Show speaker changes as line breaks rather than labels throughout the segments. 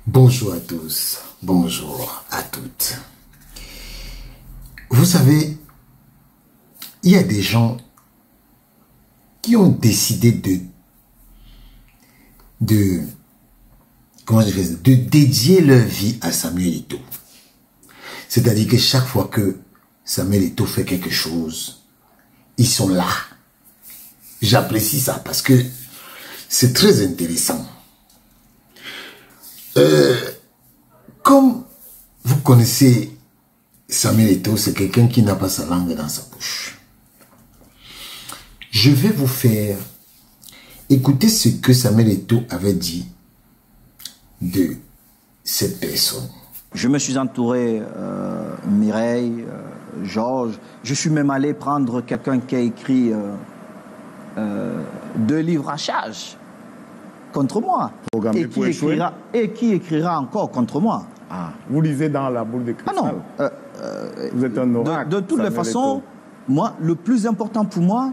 Bonjour à tous, bonjour à toutes. Vous savez, il y a des gens qui ont décidé de dédier leur vie à Samuel Eto'o. C'est-à-dire que chaque fois que Samuel Eto'o fait quelque chose, ils sont là. J'apprécie ça parce que c'est très intéressant. Comme vous connaissez Samuel Eto'o, c'est quelqu'un qui n'a pas sa langue dans sa bouche. Je vais vous faire écouter ce que Samuel Eto'o avait dit de cette personne.
Je me suis entouré, Mireille, Georges. Je suis même allé prendre quelqu'un qui a écrit 2 livres à charge contre moi. Et qui écrira encore contre moi.
Ah, vous lisez dans la boule de cristal.
Ah non.
Vous êtes un oracle.
De toutes les façons, moi, le plus important pour moi,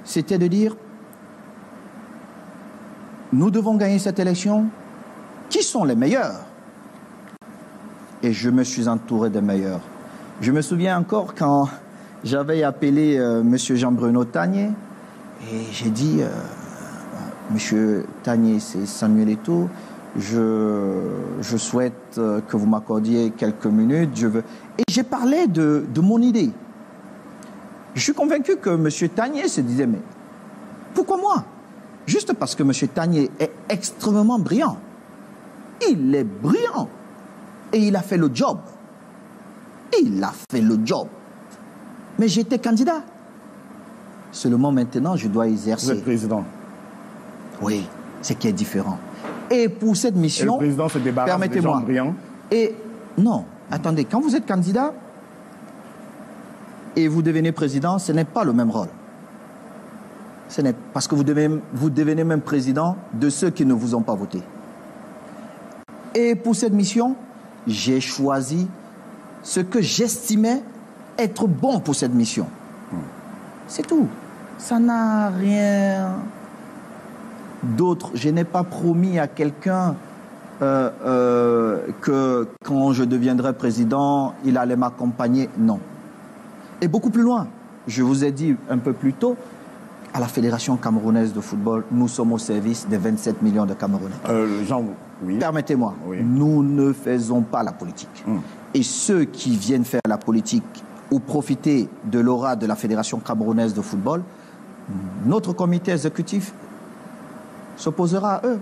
c'était de dire, nous devons gagner cette élection. Qui sont les meilleurs? Et je me suis entouré des meilleurs. Je me souviens encore quand j'avais appelé M. Jean-Bruno Tanier et j'ai dit, Monsieur Tanier, c'est Samuel Eto'o, je souhaite que vous m'accordiez quelques minutes. Et j'ai parlé de mon idée. Je suis convaincu que M. Tanier se disait, mais pourquoi moi? Juste parce que M. Tanier est extrêmement brillant. Il est brillant. Et il a fait le job. Il a fait le job. Mais j'étais candidat. Seulement maintenant, je dois exercer.
Vous êtes président.
Oui, c'est qui est différent. Et pour cette mission,
et le président se débarrasse des gens brillants.
Et non, attendez, quand vous êtes candidat et vous devenez président, ce n'est pas le même rôle. Parce que vous devenez même président de ceux qui ne vous ont pas voté. Et pour cette mission, j'ai choisi ce que j'estimais être bon pour cette mission. C'est tout. Ça n'a rien d'autre. Je n'ai pas promis à quelqu'un que quand je deviendrai président, il allait m'accompagner. Non. Et beaucoup plus loin, je vous ai dit un peu plus tôt, à la Fédération camerounaise de football, nous sommes au service des 27 millions de Camerounais.
Oui.
Permettez-moi, oui. Nous ne faisons pas la politique. Et ceux qui viennent faire la politique ou profiter de l'aura de la Fédération camerounaise de football, notre comité exécutif s'opposera à eux.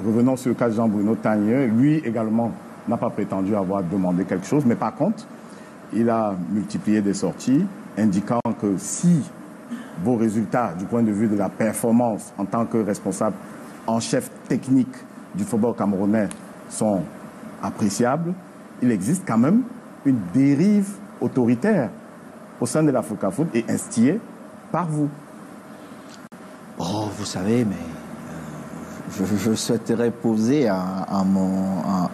Revenons sur le cas de Jean-Bruno Tanier. Lui également n'a pas prétendu avoir demandé quelque chose, mais par contre, il a multiplié des sorties indiquant que si vos résultats du point de vue de la performance en tant que responsable en chef technique du football camerounais sont appréciables, il existe quand même une dérive autoritaire au sein de la FECAFOOT et instillée par vous.
Oh, vous savez, mais je souhaiterais poser à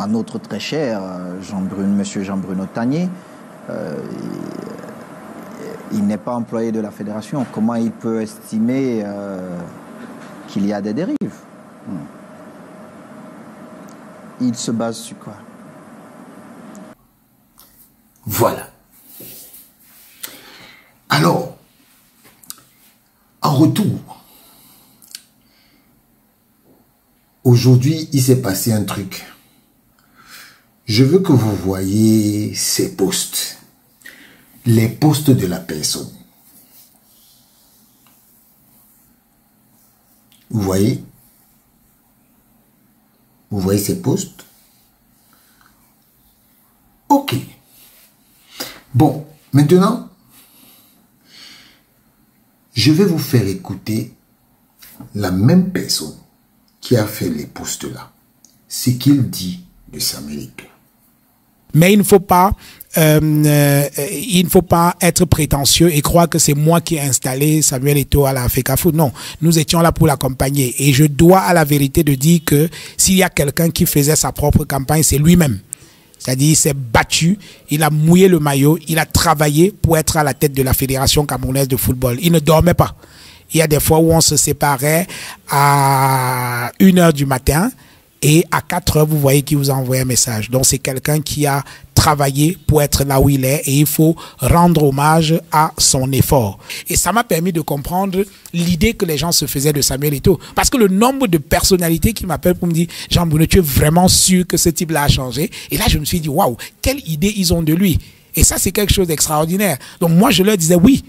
notre très cher Monsieur Jean-Bruno Tanier. Il n'est pas employé de la fédération. Comment il peut estimer qu'il y a des dérives? Il se base sur quoi?
Voilà. Alors, en retour, aujourd'hui, il s'est passé un truc. Je veux que vous voyez ces posts. Les posts de la personne. Vous voyez? Vous voyez ces posts? Ok. Bon, maintenant, je vais vous faire écouter la même personne qui a fait les posts là. Ce qu'il dit de Samuel Eto'o.
Mais il ne faut pas être prétentieux et croire que c'est moi qui ai installé Samuel Eto'o à la FECAFOOT. Non, nous étions là pour l'accompagner. Et je dois à la vérité de dire que s'il y a quelqu'un qui faisait sa propre campagne, c'est lui-même. C'est-à-dire, il s'est battu, il a mouillé le maillot, il a travaillé pour être à la tête de la Fédération camerounaise de football. Il ne dormait pas. Il y a des fois où on se séparait à 1h du matin et à 4h, vous voyez qu'il vous envoie un message. Donc, c'est quelqu'un qui a travaillé pour être là où il est et il faut rendre hommage à son effort. Et ça m'a permis de comprendre l'idée que les gens se faisaient de Samuel Eto'o. Parce que le nombre de personnalités qui m'appellent pour me dire « Jean-Bruno, tu es vraiment sûr que ce type-là a changé ?» Et là, je me suis dit « Waouh, quelle idée ils ont de lui ?» Et ça, c'est quelque chose d'extraordinaire. Donc, moi, je leur disais « Oui,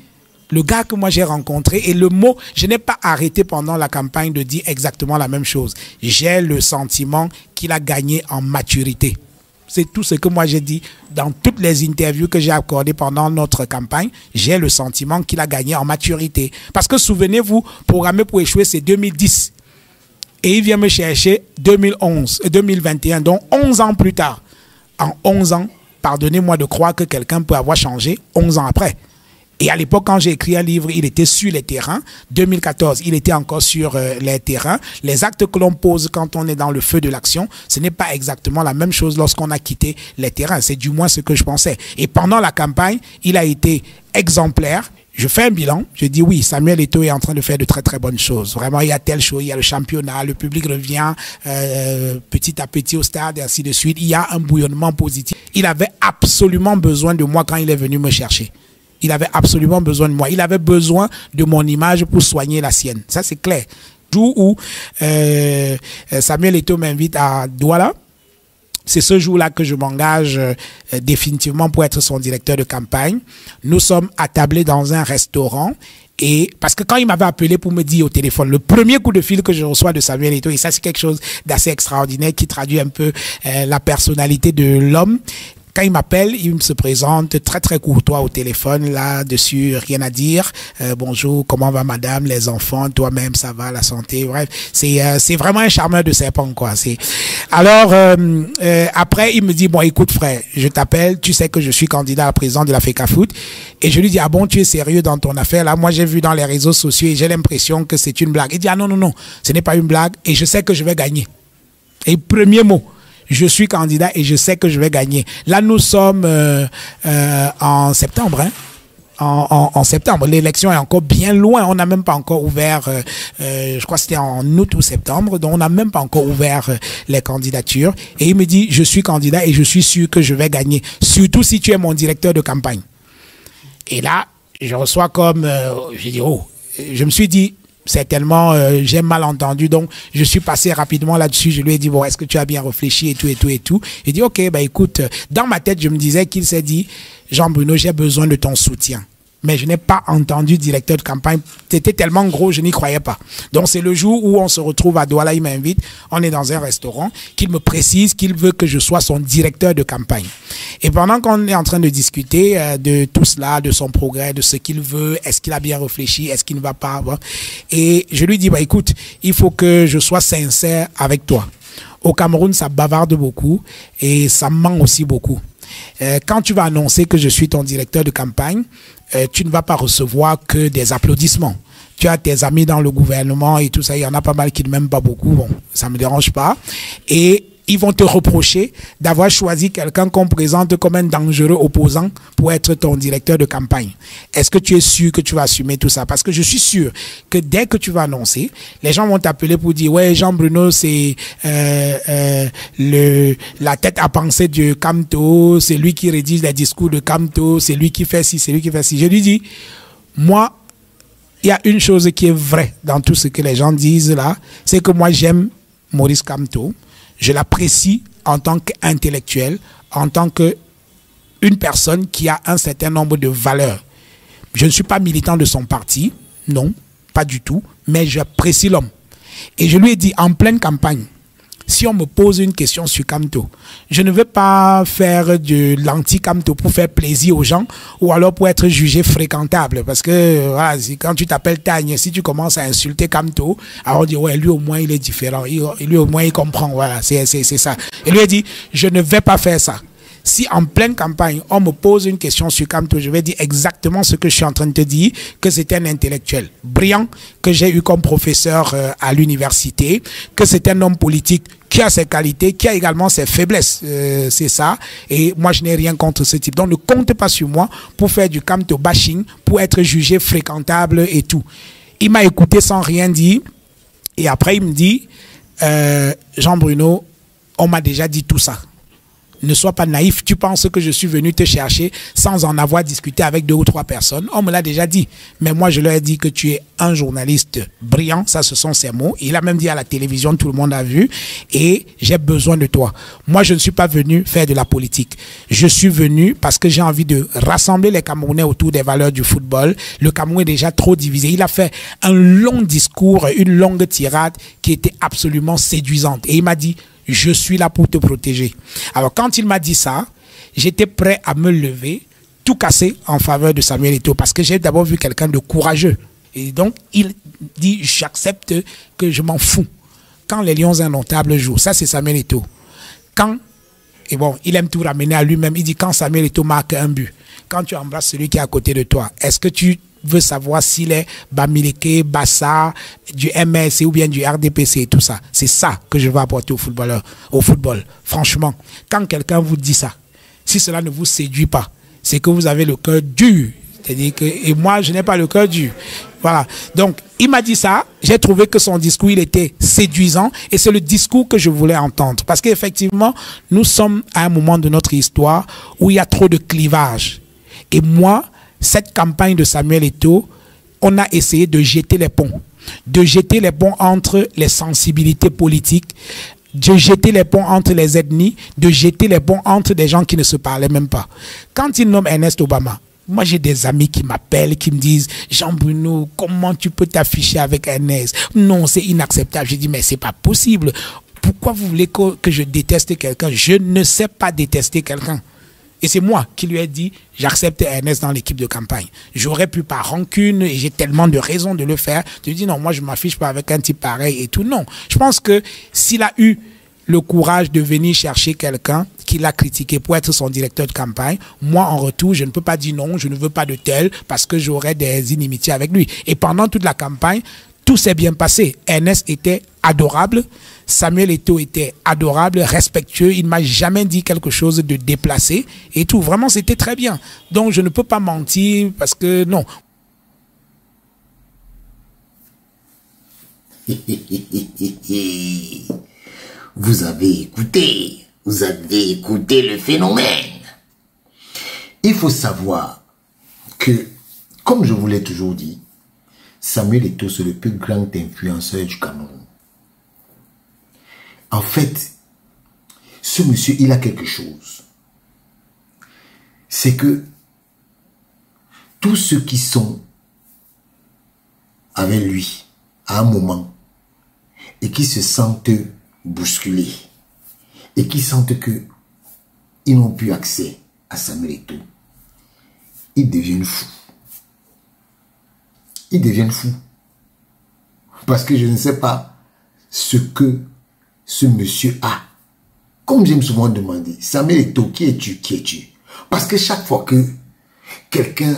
le gars que moi j'ai rencontré, et le mot, je n'ai pas arrêté pendant la campagne de dire exactement la même chose. J'ai le sentiment qu'il a gagné en maturité. » C'est tout ce que moi j'ai dit dans toutes les interviews que j'ai accordées pendant notre campagne. J'ai le sentiment qu'il a gagné en maturité. Parce que souvenez-vous, programmé pour échouer, c'est 2010. Et il vient me chercher 2021, donc 11 ans plus tard. En 11 ans, pardonnez-moi de croire que quelqu'un peut avoir changé 11 ans après. Et à l'époque, quand j'ai écrit un livre, il était sur les terrains. 2014, il était encore sur les terrains. Les actes que l'on pose quand on est dans le feu de l'action, ce n'est pas exactement la même chose lorsqu'on a quitté les terrains. C'est du moins ce que je pensais. Et pendant la campagne, il a été exemplaire. Je fais un bilan, je dis oui, Samuel Eto'o est en train de faire de très très bonnes choses. Vraiment, il y a telle chose, il y a le championnat, le public revient petit à petit au stade et ainsi de suite. Il y a un bouillonnement positif. Il avait absolument besoin de moi quand il est venu me chercher. Il avait absolument besoin de moi. Il avait besoin de mon image pour soigner la sienne. Ça, c'est clair. Le jour où Samuel Eto'o m'invite à Douala, c'est ce jour-là que je m'engage définitivement pour être son directeur de campagne. Nous sommes attablés dans un restaurant. Et parce que quand il m'avait appelé pour me dire au téléphone, le premier coup de fil que je reçois de Samuel Eto'o, et ça c'est quelque chose d'assez extraordinaire qui traduit un peu la personnalité de l'homme. Quand il m'appelle, il me se présente très très courtois au téléphone, là-dessus, rien à dire. Bonjour, comment va madame, les enfants, toi-même, ça va, la santé, bref. C'est vraiment un charmeur de serpent, quoi. Alors, après, il me dit, bon, écoute frère, je t'appelle, tu sais que je suis candidat à la présidence de la FECAFOOT. Et je lui dis, ah bon, tu es sérieux dans ton affaire, là? Moi, j'ai vu dans les réseaux sociaux et j'ai l'impression que c'est une blague. Il dit, ah non, non, non, ce n'est pas une blague et je sais que je vais gagner. Et premier mot. Je suis candidat et je sais que je vais gagner. Là, nous sommes en septembre. Hein? En septembre. L'élection est encore bien loin. On n'a même pas encore ouvert, je crois que c'était en août ou septembre, donc on n'a même pas encore ouvert les candidatures. Et il me dit, je suis candidat et je suis sûr que je vais gagner. Surtout si tu es mon directeur de campagne. Et là, je reçois comme, j'ai dit, oh, je me suis dit, certainement, j'ai mal entendu, donc je suis passé rapidement là-dessus. Je lui ai dit, bon, est-ce que tu as bien réfléchi et tout, et tout, et tout. Il dit, ok, bah écoute, dans ma tête, je me disais qu'il s'est dit, Jean-Bruno, j'ai besoin de ton soutien. Mais je n'ai pas entendu directeur de campagne. C'était tellement gros, je n'y croyais pas. Donc c'est le jour où on se retrouve à Douala, il m'invite, on est dans un restaurant, qu'il me précise qu'il veut que je sois son directeur de campagne. Et pendant qu'on est en train de discuter de tout cela, de son progrès, de ce qu'il veut, est-ce qu'il a bien réfléchi, est-ce qu'il ne va pas avoir. Et je lui dis, bah écoute, il faut que je sois sincère avec toi. Au Cameroun, ça bavarde beaucoup et ça ment aussi beaucoup. Quand tu vas annoncer que je suis ton directeur de campagne, tu ne vas pas recevoir que des applaudissements. Tu as tes amis dans le gouvernement et tout ça, il y en a pas mal qui ne m'aiment pas beaucoup, bon, ça me dérange pas. Et ils vont te reprocher d'avoir choisi quelqu'un qu'on présente comme un dangereux opposant pour être ton directeur de campagne. Est-ce que tu es sûr que tu vas assumer tout ça? Parce que je suis sûr que dès que tu vas annoncer, les gens vont t'appeler pour dire, ouais, Jean-Bruno, c'est la tête à penser de Camto, c'est lui qui rédige les discours de Camto, c'est lui qui fait ci, c'est lui qui fait ci. Je lui dis, moi, il y a une chose qui est vraie dans tout ce que les gens disent là, c'est que moi, j'aime Maurice Camto. Je l'apprécie en tant qu'intellectuel, en tant qu'une personne qui a un certain nombre de valeurs. Je ne suis pas militant de son parti, non, pas du tout, mais j'apprécie l'homme. Et je lui ai dit en pleine campagne, si on me pose une question sur Camto, je ne veux pas faire de l'anti-Camto pour faire plaisir aux gens ou alors pour être jugé fréquentable. Parce que voilà, quand tu t'appelles Tagne, si tu commences à insulter Camto, alors on dit ouais, lui au moins il est différent, lui au moins il comprend, voilà, c'est ça. Et lui a dit, je ne vais pas faire ça. Si en pleine campagne, on me pose une question sur Camto, je vais dire exactement ce que je suis en train de te dire, que c'est un intellectuel brillant, que j'ai eu comme professeur à l'université, que c'est un homme politique qui a ses qualités, qui a également ses faiblesses. C'est ça. Et moi, je n'ai rien contre ce type. Donc, ne compte pas sur moi pour faire du Camto bashing, pour être jugé fréquentable et tout. Il m'a écouté sans rien dire. Et après, il me dit, Jean-Bruno, on m'a déjà dit tout ça. Ne sois pas naïf, tu penses que je suis venu te chercher sans en avoir discuté avec 2 ou 3 personnes. On me l'a déjà dit. Mais moi, je leur ai dit que tu es un journaliste brillant. Ça, ce sont ses mots. Il a même dit à la télévision, tout le monde a vu. Et j'ai besoin de toi. Moi, je ne suis pas venu faire de la politique. Je suis venu parce que j'ai envie de rassembler les Camerounais autour des valeurs du football. Le Cameroun est déjà trop divisé. Il a fait un long discours, une longue tirade qui était absolument séduisante. Et il m'a dit, je suis là pour te protéger. Alors, quand il m'a dit ça, j'étais prêt à me lever, tout casser en faveur de Samuel Eto'o, parce que j'ai d'abord vu quelqu'un de courageux. Et donc, il dit, j'accepte que je m'en fous. Quand les Lions indomptables jouent, ça c'est Samuel Eto'o. Quand, et bon, il aime tout ramener à lui-même, il dit, quand Samuel Eto'o marque un but, quand tu embrasses celui qui est à côté de toi, est-ce que tu veux savoir s'il est Bamileke, Bassa, du MSC ou bien du RDPC et tout ça. C'est ça que je veux apporter aux footballeurs, au football. Franchement, quand quelqu'un vous dit ça, si cela ne vous séduit pas, c'est que vous avez le cœur dur. C'est-à-dire que, et moi, je n'ai pas le cœur dur. Voilà. Donc, il m'a dit ça. J'ai trouvé que son discours, il était séduisant et c'est le discours que je voulais entendre. Parce qu'effectivement, nous sommes à un moment de notre histoire où il y a trop de clivages. Et moi, cette campagne de Samuel Eto'o, on a essayé de jeter les ponts. De jeter les ponts entre les sensibilités politiques, de jeter les ponts entre les ethnies, de jeter les ponts entre des gens qui ne se parlaient même pas. Quand il nomme Ernest Obama, moi j'ai des amis qui m'appellent, qui me disent « Jean-Bruno, comment tu peux t'afficher avec Ernest? Non, c'est inacceptable. » Je dis « Mais c'est pas possible. Pourquoi vous voulez que je déteste quelqu'un? Je ne sais pas détester quelqu'un. » Et c'est moi qui lui ai dit, j'accepte Ernest dans l'équipe de campagne. J'aurais pu par rancune, et j'ai tellement de raisons de le faire. Je lui dis, non, moi je m'affiche pas avec un type pareil et tout. Non, je pense que s'il a eu le courage de venir chercher quelqu'un qui l'a critiqué pour être son directeur de campagne, moi en retour, je ne peux pas dire non, je ne veux pas de tel, parce que j'aurais des inimitiés avec lui. Et pendant toute la campagne, tout s'est bien passé. Ernest était adorable. Samuel Eto'o était adorable, respectueux. Il ne m'a jamais dit quelque chose de déplacé et tout. Vraiment, c'était très bien. Donc, je ne peux pas mentir parce que non.
Vous avez écouté le phénomène. Il faut savoir que, comme je vous l'ai toujours dit, Samuel Eto'o, c'est le plus grand influenceur du Cameroun. En fait, ce monsieur, il a quelque chose. C'est que tous ceux qui sont avec lui à un moment et qui se sentent bousculés et qui sentent que ils n'ont plus accès à Samuel Eto'o, ils deviennent fous. Ils deviennent fous. Parce que je ne sais pas ce que ce monsieur a. Comme j'aime souvent demander, Samuel Eto'o, qui es-tu, qui es-tu? Parce que chaque fois que quelqu'un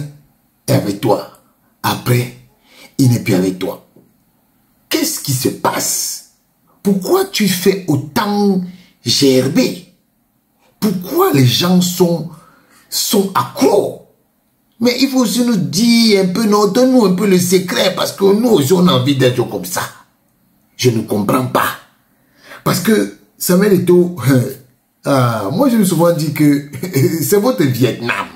est avec toi, après, il n'est plus avec toi. Qu'est-ce qui se passe? Pourquoi tu fais autant gerber? Pourquoi les gens sont accros? Mais il faut aussi nous dire un peu, donne-nous un peu le secret, parce que nous aussi on a envie d'être comme ça. Je ne comprends pas. Parce que Samuel Eto'o, moi je me suis souvent dit que c'est votre Vietnam.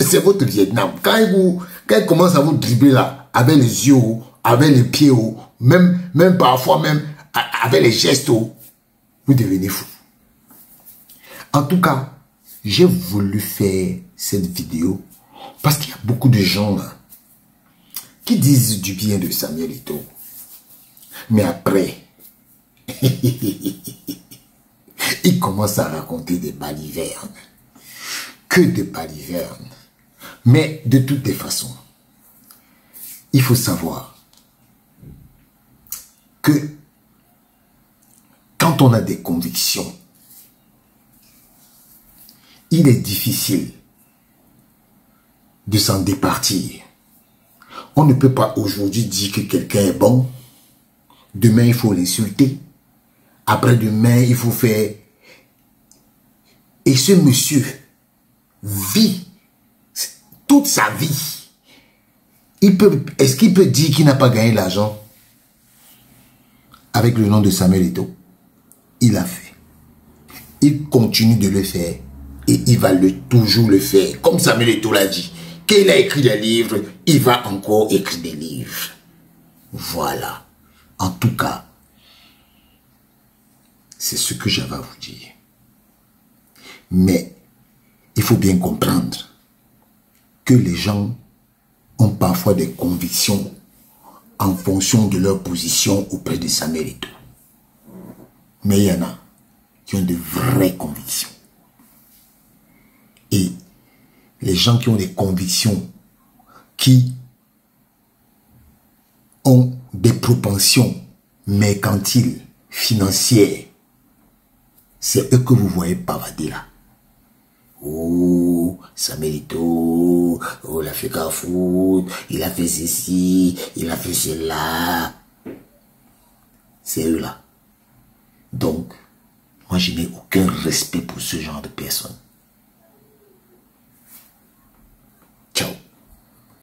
C'est votre Vietnam. Quand il commence à vous dribbler là, avec les yeux hauts, avec les pieds hauts, même parfois même avec les gestes hauts, vous devenez fou. En tout cas, j'ai voulu faire cette vidéo parce qu'il y a beaucoup de gens là qui disent du bien de Samuel Eto'o. Mais après, ils commencent à raconter des balivernes. Que des balivernes. Mais de toutes les façons, il faut savoir que quand on a des convictions, il est difficile de s'en départir. On ne peut pas aujourd'hui dire que quelqu'un est bon. Demain, il faut l'insulter. Après-demain, il faut faire... Et ce monsieur vit toute sa vie. est-ce qu'il peut dire qu'il n'a pas gagné l'argent avec le nom de Samuel Eto'o? Il a fait. Il continue de le faire. Et il va toujours le faire. Comme Samuel Eto'o l'a dit. Qu'il a écrit des livres, il va encore écrire des livres. Voilà. En tout cas, c'est ce que j'avais à vous dire. Mais il faut bien comprendre que les gens ont parfois des convictions en fonction de leur position auprès de Samuel Eto'o. Mais il y en a qui ont de vraies convictions. Et les gens qui ont des convictions, qui ont des propensions mercantiles, financières, c'est eux que vous voyez pavader là. Oh, Samuel Eto'o, oh, il a fait Carrefour, il a fait ceci, il a fait cela. C'est eux là. Donc, moi je n'ai aucun respect pour ce genre de personnes.